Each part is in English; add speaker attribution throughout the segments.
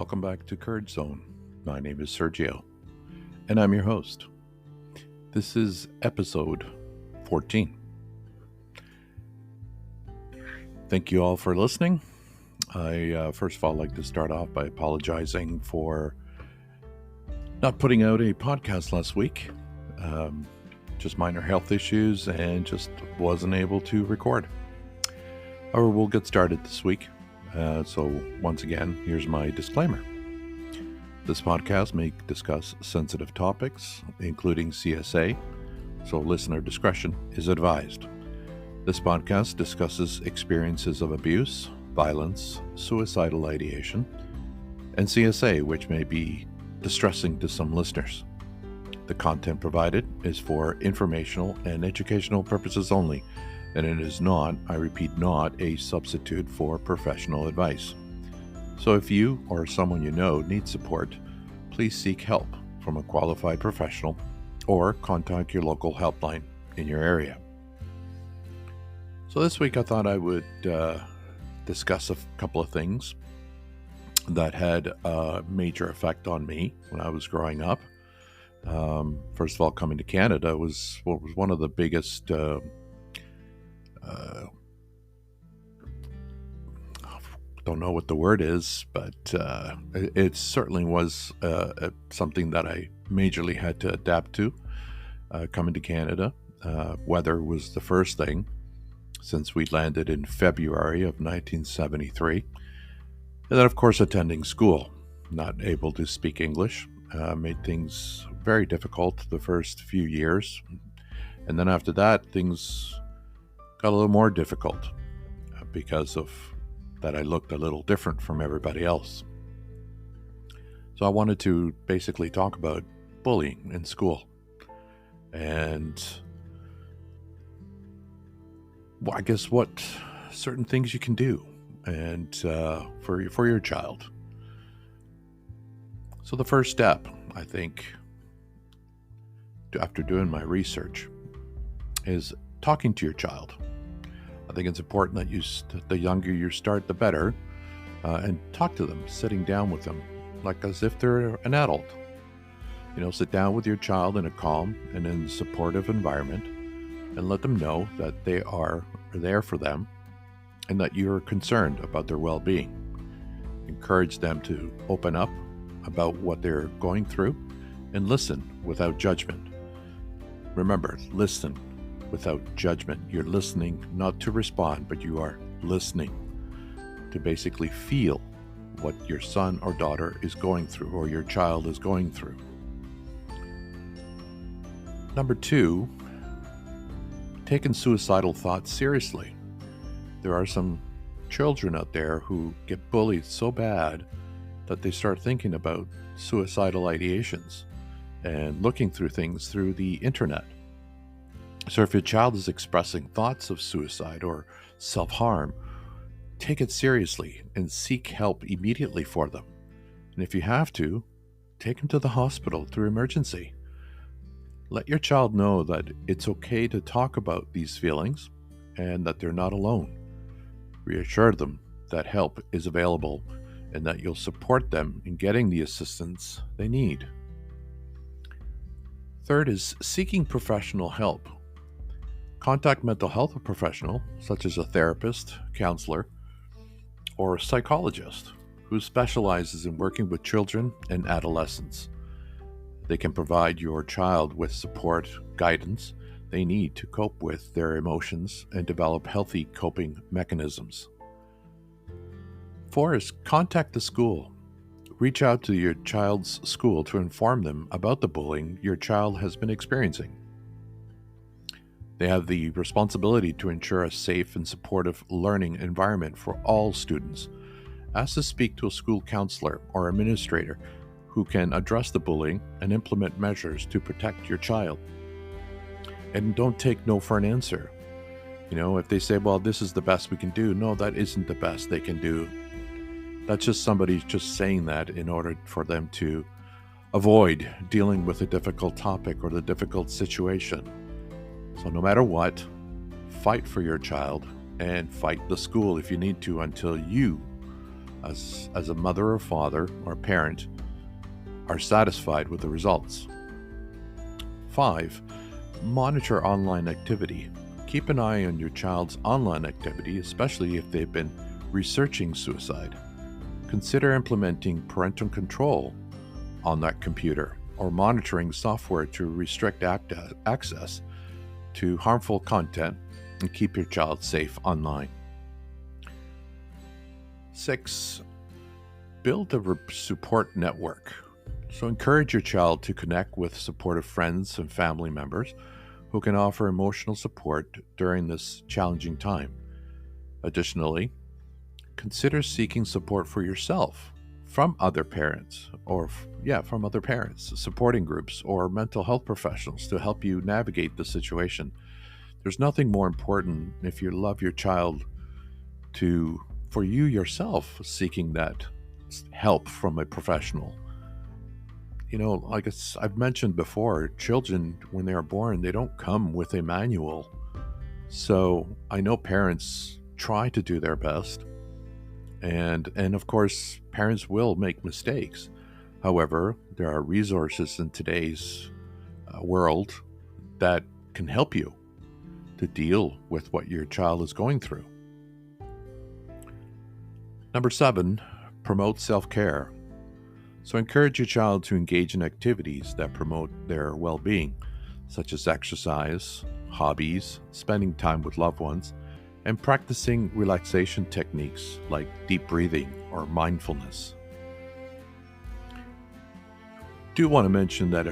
Speaker 1: Welcome back to Courage Zone. My name is Sergio, and I'm your host. This is episode 14. Thank you all for listening. I first of all like to start off by apologizing for not putting out a podcast last week. Just minor health issues and just wasn't able to record. However, we'll get started this week. So once again, here's my disclaimer. This podcast may discuss sensitive topics, including CSA, so listener discretion is advised. This podcast discusses experiences of abuse, violence, suicidal ideation, and CSA, which may be distressing to some listeners. The content provided is for informational and educational purposes only, and it is not, I repeat, not a substitute for professional advice. So if you or someone you know needs support, please seek help from a qualified professional or contact your local helpline in your area. So this week I thought I would discuss a couple of things that had a major effect on me when I was growing up. First of all, coming to Canada was one of the biggest don't know what the word is, but it certainly was something that I majorly had to adapt to coming to Canada. Weather was the first thing, since we landed in February of 1973. And then, of course, attending school. Not able to speak English made things very difficult the first few years. And then after that, things got a little more difficult because of that I looked a little different from everybody else. So I wanted to basically talk about bullying in school and I guess what certain things you can do and for your child. So the first step, I think, after doing my research, is talking to your child. I think it's important that the younger you start, the better, and talk to them, sitting down with them, like as if they're an adult. Sit down with your child in a calm and in a supportive environment, and let them know that they are there for them, and that you're concerned about their well-being. Encourage them to open up about what they're going through, and listen without judgment. Remember, listen without judgment. You're listening not to respond, but you are listening to basically feel what your son or daughter is going through, or your child is going through. Number 2, taking suicidal thoughts seriously. There are some children out there who get bullied so bad that they start thinking about suicidal ideations and looking through things through the internet. So if your child is expressing thoughts of suicide or self-harm, take it seriously and seek help immediately for them. And if you have to, take them to the hospital through emergency. Let your child know that it's okay to talk about these feelings and that they're not alone. Reassure them that help is available and that you'll support them in getting the assistance they need. Third is seeking professional help. Contact mental health professional, such as a therapist, counselor, or a psychologist who specializes in working with children and adolescents. They can provide your child with support, guidance they need to cope with their emotions and develop healthy coping mechanisms. 4 is contact the school. Reach out to your child's school to inform them about the bullying your child has been experiencing. They have the responsibility to ensure a safe and supportive learning environment for all students. Ask to speak to a school counselor or administrator who can address the bullying and implement measures to protect your child. And don't take no for an answer. If they say, well, this is the best we can do, no, that isn't the best they can do. That's just somebody just saying that in order for them to avoid dealing with a difficult topic or the difficult situation. So no matter what, fight for your child and fight the school if you need to until you as a mother or father or parent, are satisfied with the results. 5. Monitor online activity. Keep an eye on your child's online activity, especially if they've been researching suicide. Consider implementing parental control on that computer or monitoring software to restrict access to harmful content and keep your child safe online. 6. Build a support network. So encourage your child to connect with supportive friends and family members who can offer emotional support during this challenging time. Additionally, consider seeking support for yourself from other parents supporting groups or mental health professionals to help you navigate the situation. There's nothing more important if you love your child for you yourself seeking that help from a professional. Like I've mentioned before, children, when they are born, they don't come with a manual. So I know parents try to do their best. And of course, parents will make mistakes. However, there are resources in today's world that can help you to deal with what your child is going through. Number 7, promote self-care. So encourage your child to engage in activities that promote their well-being, such as exercise, hobbies, spending time with loved ones, and practicing relaxation techniques like deep breathing or mindfulness. Do want to mention that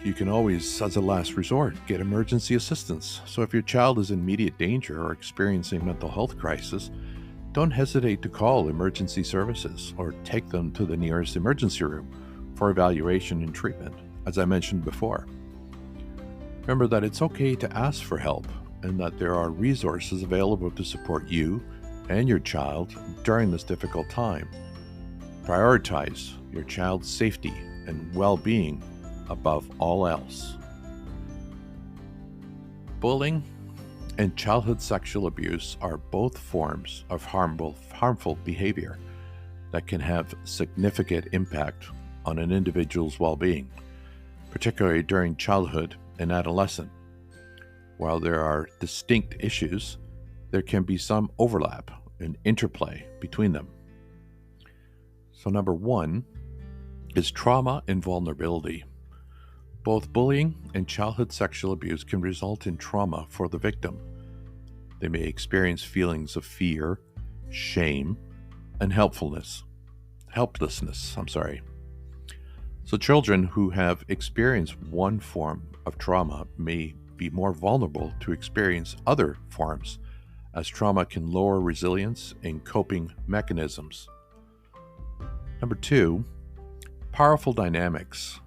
Speaker 1: you can always, as a last resort, get emergency assistance. So if your child is in immediate danger or experiencing mental health crisis, don't hesitate to call emergency services or take them to the nearest emergency room for evaluation and treatment, as I mentioned before. Remember that it's okay to ask for help and that there are resources available to support you and your child during this difficult time. Prioritize your child's safety and well-being above all else. Bullying and childhood sexual abuse are both forms of harmful behavior that can have significant impact on an individual's well-being, particularly during childhood and adolescence. While there are distinct issues, there can be some overlap and interplay between them. So number 1 is trauma and vulnerability. Both bullying and childhood sexual abuse can result in trauma for the victim. They may experience feelings of fear, shame, and helplessness. So children who have experienced one form of trauma may be more vulnerable to experience other forms, as trauma can lower resilience and coping mechanisms. Number 2, powerful dynamics.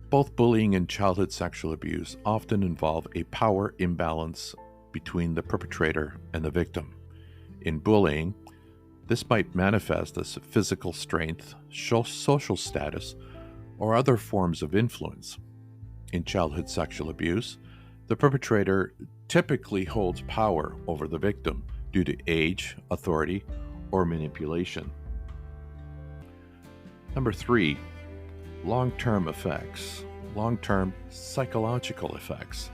Speaker 1: Both bullying and childhood sexual abuse often involve a power imbalance between the perpetrator and the victim. In bullying, this might manifest as physical strength, social status, or other forms of influence. In childhood sexual abuse, the perpetrator typically holds power over the victim due to age, authority, or manipulation. Number 3, long-term psychological effects.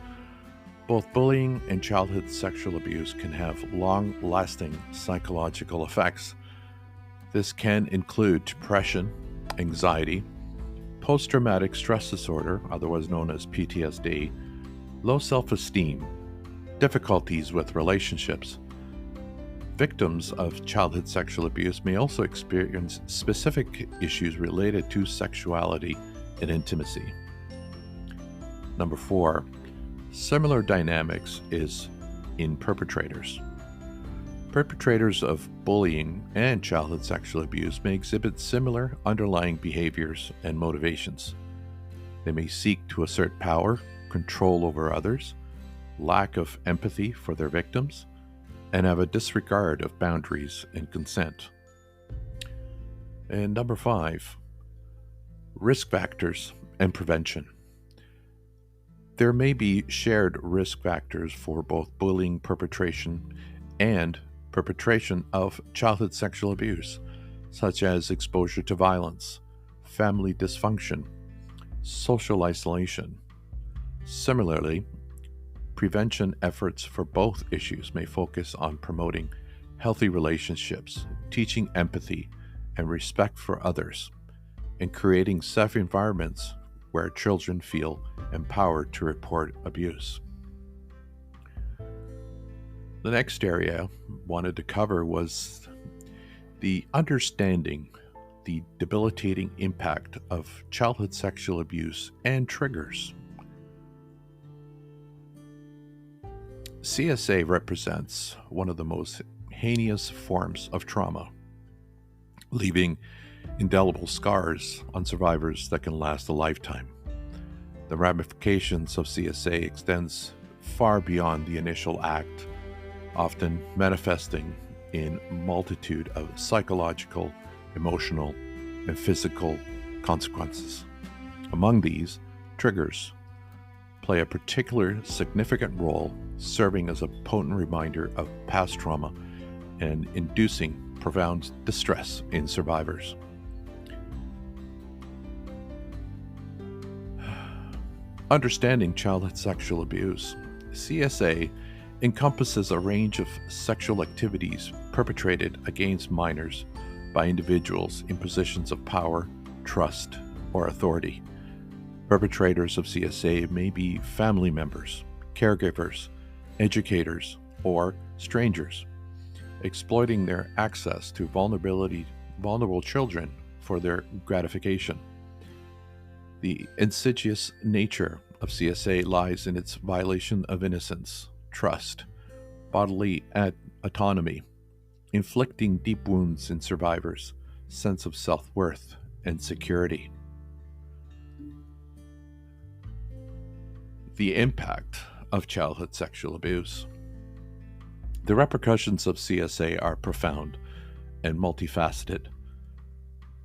Speaker 1: Both bullying and childhood sexual abuse can have long-lasting psychological effects. This can include depression, anxiety, post-traumatic stress disorder, otherwise known as PTSD, low self-esteem, difficulties with relationships. Victims of childhood sexual abuse may also experience specific issues related to sexuality and intimacy. Number 4, similar dynamics is in perpetrators. Perpetrators of bullying and childhood sexual abuse may exhibit similar underlying behaviors and motivations. They may seek to assert power, control over others, lack of empathy for their victims, and have a disregard of boundaries and consent. And number 5, risk factors and prevention. There may be shared risk factors for both bullying perpetration and perpetration of childhood sexual abuse, such as exposure to violence, family dysfunction, social isolation. Similarly, prevention efforts for both issues may focus on promoting healthy relationships, teaching empathy and respect for others, and creating safe environments where children feel empowered to report abuse. The next area I wanted to cover was the understanding the debilitating impact of childhood sexual abuse and triggers. CSA represents one of the most heinous forms of trauma, leaving indelible scars on survivors that can last a lifetime. The ramifications of CSA extends far beyond the initial act, often manifesting in a multitude of psychological, emotional, and physical consequences. Among these, triggers play a particular significant role, serving as a potent reminder of past trauma and inducing profound distress in survivors. Understanding childhood sexual abuse. CSA encompasses a range of sexual activities perpetrated against minors by individuals in positions of power, trust, or authority. Perpetrators of CSA may be family members, caregivers, educators, or strangers, exploiting their access to vulnerable children for their gratification. The insidious nature of CSA lies in its violation of innocence, trust, bodily autonomy, inflicting deep wounds in survivors' sense of self-worth and security. The impact of childhood sexual abuse. The repercussions of CSA are profound and multifaceted,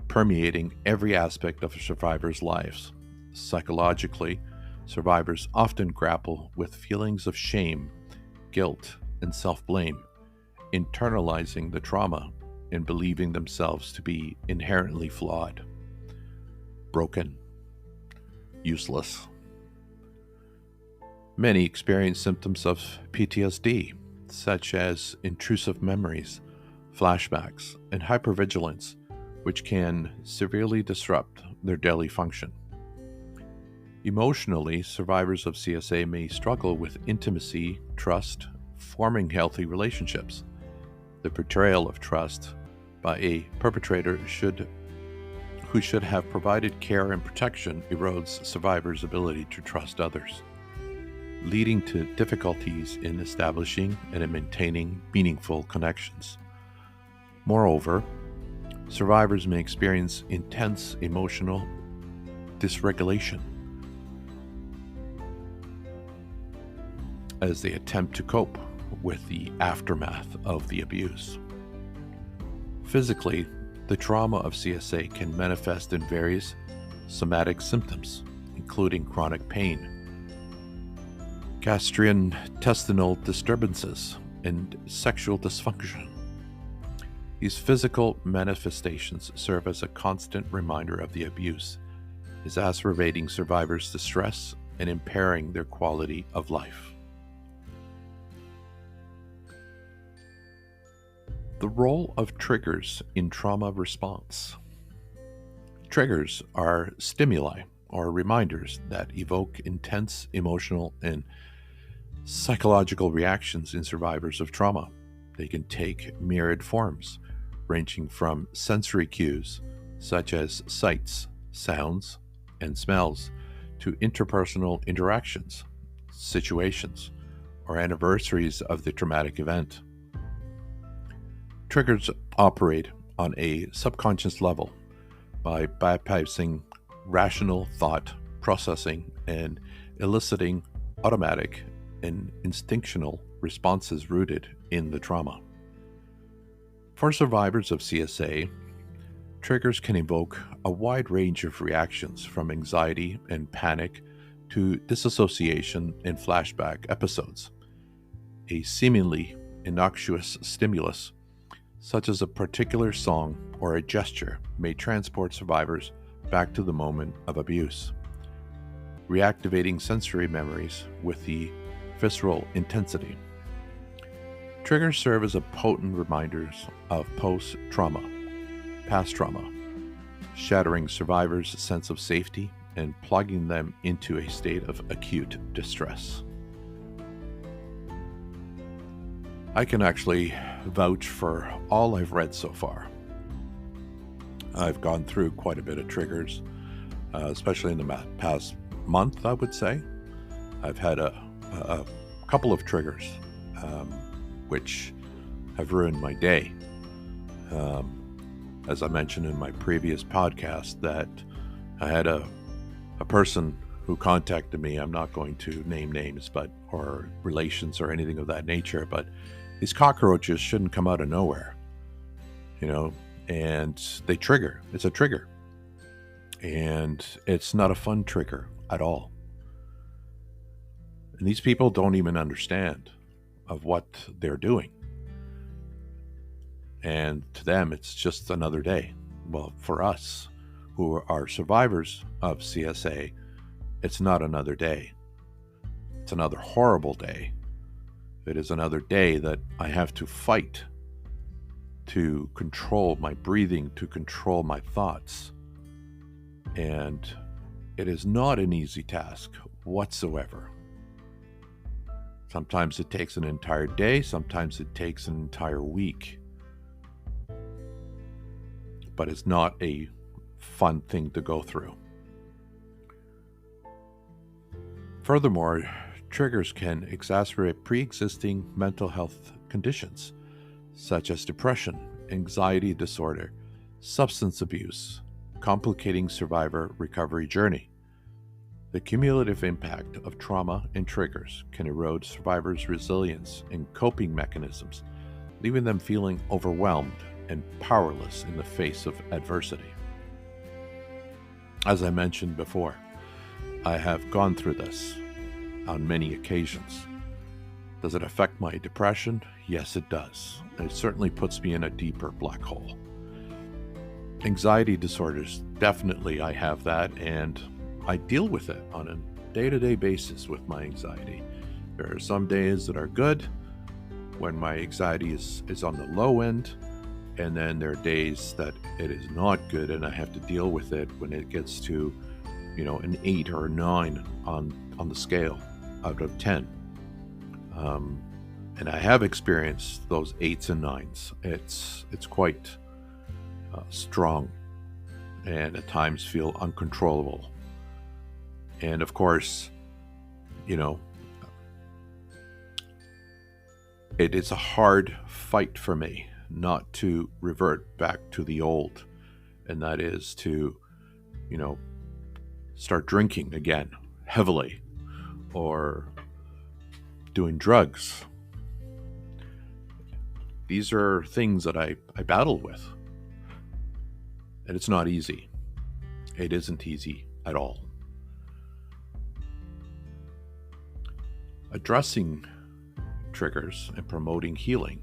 Speaker 1: permeating every aspect of a survivor's lives. Psychologically, survivors often grapple with feelings of shame, guilt, and self-blame, internalizing the trauma and believing themselves to be inherently flawed, broken, useless. Many experience symptoms of PTSD, such as intrusive memories, flashbacks, and hypervigilance, which can severely disrupt their daily function. Emotionally, survivors of CSA may struggle with intimacy, trust, forming healthy relationships. The betrayal of trust by a perpetrator who should have provided care and protection erodes survivors' ability to trust others, leading to difficulties in establishing and in maintaining meaningful connections. Moreover, survivors may experience intense emotional dysregulation as they attempt to cope with the aftermath of the abuse. Physically, the trauma of CSA can manifest in various somatic symptoms, including chronic pain, gastrointestinal disturbances, and sexual dysfunction. These physical manifestations serve as a constant reminder of the abuse, exacerbating survivors' distress and impairing their quality of life. The role of triggers in trauma response. Triggers are stimuli or reminders that evoke intense emotional and psychological reactions in survivors of trauma. They can take myriad forms, ranging from sensory cues, such as sights, sounds, and smells, to interpersonal interactions, situations, or anniversaries of the traumatic event. Triggers operate on a subconscious level by bypassing rational thought processing and eliciting automatic and instinctual responses rooted in the trauma. For survivors of CSA, triggers can evoke a wide range of reactions from anxiety and panic to disassociation and flashback episodes. A seemingly innocuous stimulus, such as a particular song or a gesture, may transport survivors back to the moment of abuse, reactivating sensory memories with the visceral intensity. Triggers serve as a potent reminders of past trauma, shattering survivors' sense of safety and plunging them into a state of acute distress. I can actually vouch for all I've read so far. I've gone through quite a bit of triggers, especially in the past month, I would say. I've had a couple of triggers which have ruined my day. As I mentioned in my previous podcast, that I had a person who contacted me. I'm not going to name names, or relations or anything of that nature, but these cockroaches shouldn't come out of nowhere, and they trigger. It's a trigger, and it's not a fun trigger at all. And these people don't even understand of what they're doing. And to them, it's just another day. Well, for us who are survivors of CSA, it's not another day. It's another horrible day. It is another day that I have to fight to control my breathing, to control my thoughts. And it is not an easy task whatsoever. Sometimes it takes an entire day, sometimes it takes an entire week. But it's not a fun thing to go through. Furthermore, triggers can exacerbate pre-existing mental health conditions, such as depression, anxiety disorder, substance abuse, complicating survivor recovery journey. The cumulative impact of trauma and triggers can erode survivors' resilience and coping mechanisms, leaving them feeling overwhelmed and powerless in the face of adversity. As I mentioned before, I have gone through this on many occasions. Does it affect my depression? Yes, it does. It certainly puts me in a deeper black hole. Anxiety disorders, definitely I have that, and I deal with it on a day-to-day basis with my anxiety. There are some days that are good when my anxiety is on the low end, and then there are days that it is not good and I have to deal with it when it gets to, an 8 or a 9 on the scale out of 10. And I have experienced those 8s and 9s. It's quite strong, and at times feel uncontrollable. And of course, it is a hard fight for me not to revert back to the old, and that is to, start drinking again heavily or doing drugs. These are things that I battle with, and it's not easy. It isn't easy at all. Addressing triggers and promoting healing.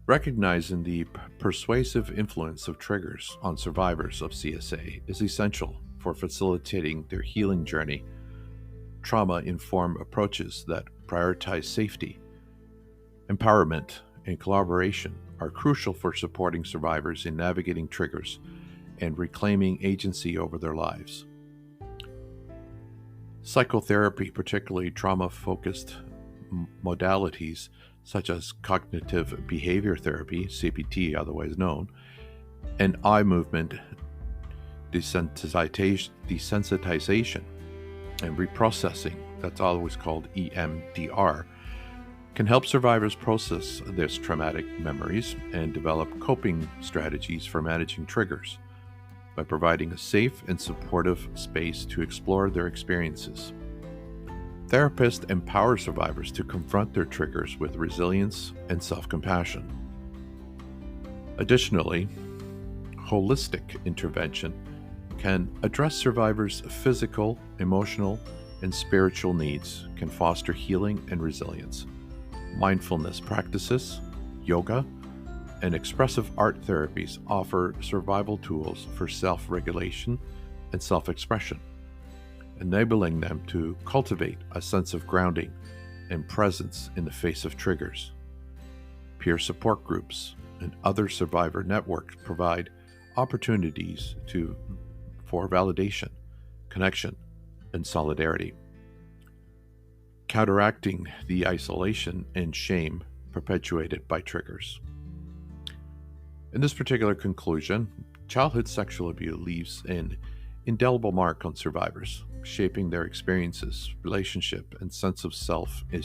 Speaker 1: Recognizing the persuasive influence of triggers on survivors of CSA is essential for facilitating their healing journey. Trauma-informed approaches that prioritize safety, empowerment, and collaboration are crucial for supporting survivors in navigating triggers and reclaiming agency over their lives. Psychotherapy, particularly trauma-focused modalities such as cognitive behavior therapy, CBT otherwise known, and eye movement desensitization and reprocessing, that's always called EMDR, can help survivors process their traumatic memories and develop coping strategies for managing triggers by providing a safe and supportive space to explore their experiences. Therapists empower survivors to confront their triggers with resilience and self-compassion. Additionally, holistic intervention can address survivors' physical, emotional, and spiritual needs, can foster healing and resilience. Mindfulness practices, yoga, and expressive art therapies offer survival tools for self-regulation and self-expression, enabling them to cultivate a sense of grounding and presence in the face of triggers. Peer support groups and other survivor networks provide opportunities for validation, connection, and solidarity, counteracting the isolation and shame perpetuated by triggers. In this particular conclusion, childhood sexual abuse leaves an indelible mark on survivors, shaping their experiences, relationship, and sense of self in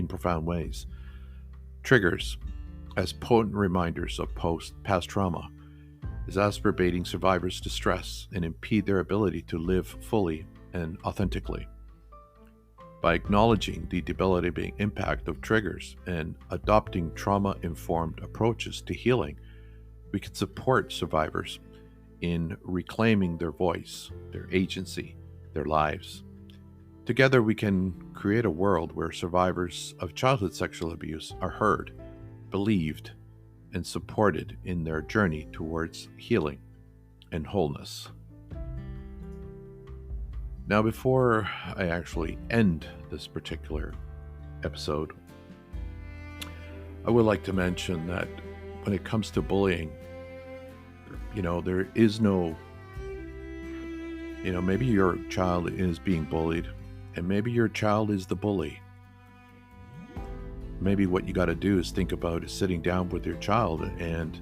Speaker 1: profound ways. Triggers, as potent reminders of past trauma, exacerbating survivors' distress and impede their ability to live fully and authentically. By acknowledging the debilitating impact of triggers and adopting trauma-informed approaches to healing, we can support survivors in reclaiming their voice, their agency, their lives. Together, we can create a world where survivors of childhood sexual abuse are heard, believed, and supported in their journey towards healing and wholeness. Now, before I actually end this particular episode, I would like to mention that when it comes to bullying, there is no, maybe your child is being bullied and maybe your child is the bully. Maybe what you got to do is think about is sitting down with your child and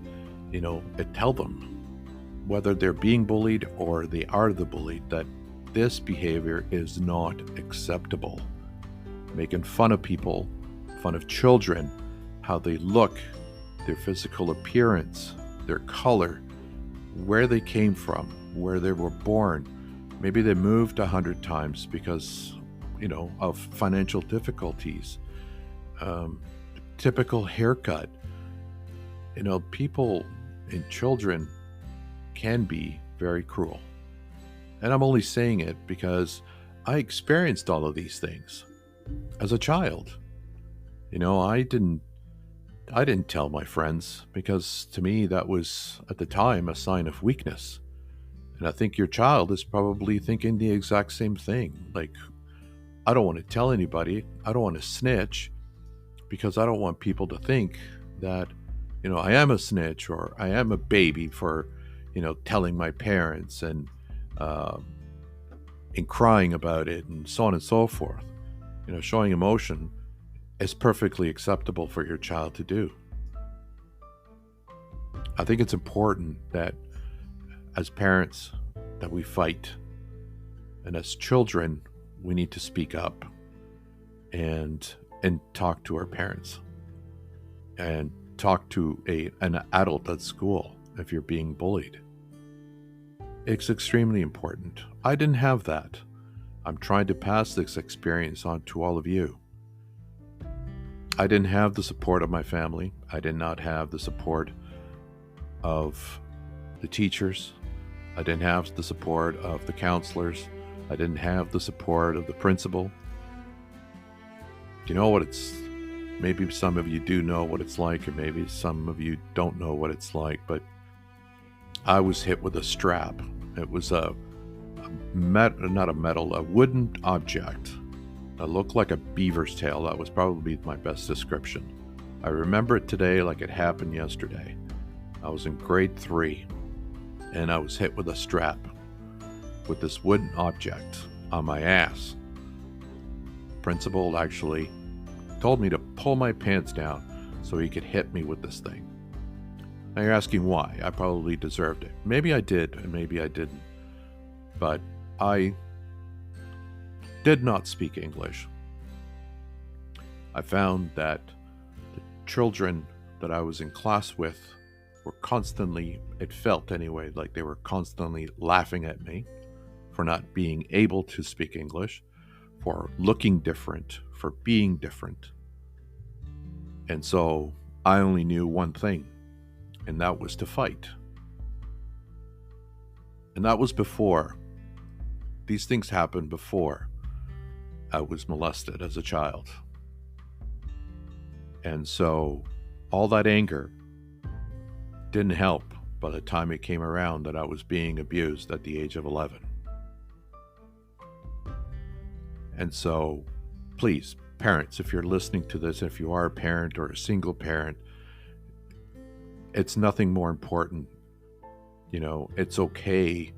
Speaker 1: tell them whether they're being bullied or they are the bullied, that this behavior is not acceptable. Making fun of people, fun of children, how they look, their physical appearance, their color, where they came from, where they were born. Maybe they moved 100 times because, of financial difficulties. Typical haircut. People and children can be very cruel. And I'm only saying it because I experienced all of these things as a child. I didn't tell my friends because to me that was at the time a sign of weakness. And I think your child is probably thinking the exact same thing. Like, I don't want to tell anybody. I don't want to snitch because I don't want people to think that, I am a snitch or I am a baby for, telling my parents and crying about it and so on and so forth. Showing emotion is perfectly acceptable for your child to do. I think it's important that as parents that we fight, and as children we need to speak up and talk to our parents and talk to an adult at school if you're being bullied. It's extremely important. I didn't have that. I'm trying to pass this experience on to all of you. I didn't have the support of my family. I did not have the support of the teachers. I didn't have the support of the counselors. I didn't have the support of the principal. Maybe some of you do know what it's like, or maybe some of you don't know what it's like, but I was hit with a strap. It was a wooden object that looked like a beaver's tail. That was probably my best description. I remember it today like it happened yesterday. I was in grade 3, and I was hit with a strap with this wooden object on my ass. Principal actually told me to pull my pants down so he could hit me with this thing. Now you're asking why. I probably deserved it. Maybe I did, and maybe I didn't. But I did not speak English. I found that the children that I was in class with were constantly, it felt anyway, like they were constantly laughing at me for not being able to speak English, for looking different, for being different. And so I only knew one thing, and that was to fight. And that was before. These things happened before I was molested as a child. And so all that anger didn't help by the time it came around that I was being abused at the age of 11. And so, please, parents, if you're listening to this, if you are a parent or a single parent, it's nothing more important. It's okay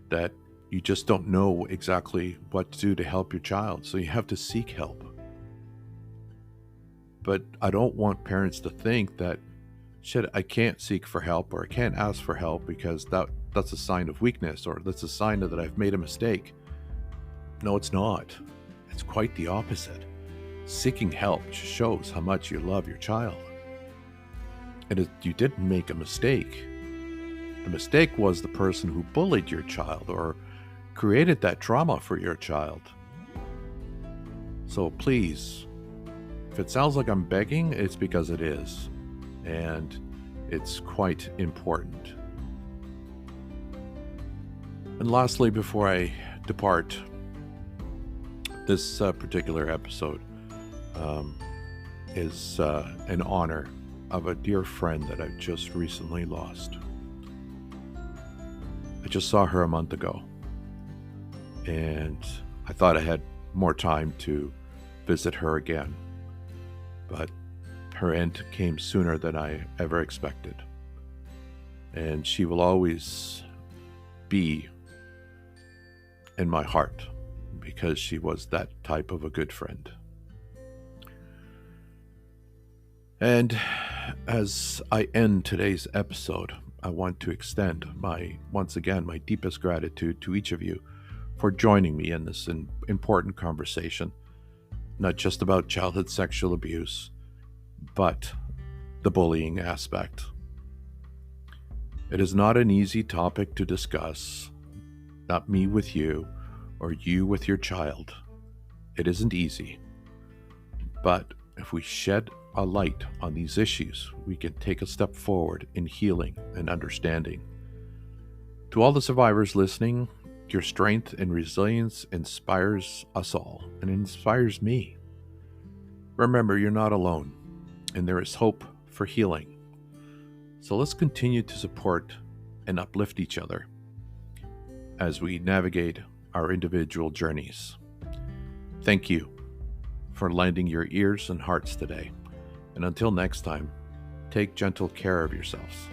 Speaker 1: that you just don't know exactly what to do to help your child. So you have to seek help. But I don't want parents to think that, shit, I can't seek for help or I can't ask for help because that's a sign of weakness or that's a sign that I've made a mistake. No, it's not. It's quite the opposite. Seeking help shows how much you love your child. And you didn't make a mistake. The mistake was the person who bullied your child or created that trauma for your child. So please, if it sounds like I'm begging, it's because it is. And it's quite important. And lastly, before I depart, this particular episode is in honor of a dear friend that I've just recently lost. I just saw her a month ago, and I thought I had more time to visit her again, but her end came sooner than I ever expected, and she will always be in my heart because she was that type of a good friend. And as I end today's episode, I want to extend once again my deepest gratitude to each of you for joining me in this important conversation, not just about childhood sexual abuse, but the bullying aspect. It is not an easy topic to discuss, not me with you or you with your child. It isn't easy, but if we shed a light on these issues, we can take a step forward in healing and understanding. To all the survivors listening, your strength and resilience inspires us all and inspires me. Remember, you're not alone, and there is hope for healing. So let's continue to support and uplift each other as we navigate our individual journeys. Thank you for lending your ears and hearts today. And until next time, take gentle care of yourselves.